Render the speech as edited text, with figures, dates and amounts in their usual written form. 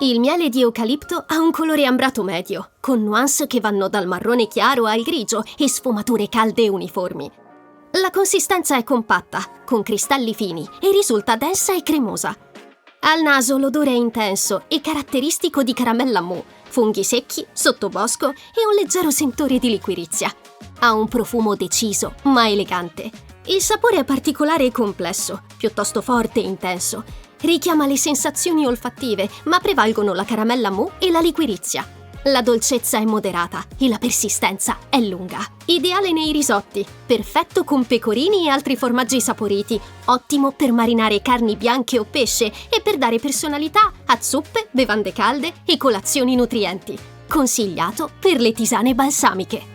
Il miele di eucalipto ha un colore ambrato medio, con nuance che vanno dal marrone chiaro al grigio e sfumature calde e uniformi. La consistenza è compatta, con cristalli fini, e risulta densa e cremosa. Al naso l'odore è intenso e caratteristico di caramella mou, funghi secchi, sottobosco e un leggero sentore di liquirizia. Ha un profumo deciso, ma elegante. Il sapore è particolare e complesso, piuttosto forte e intenso. Richiama le sensazioni olfattive, ma prevalgono la caramella mou e la liquirizia. La dolcezza è moderata e la persistenza è lunga. Ideale nei risotti, perfetto con pecorini e altri formaggi saporiti, ottimo per marinare carni bianche o pesce e per dare personalità a zuppe, bevande calde e colazioni nutrienti. Consigliato per le tisane balsamiche.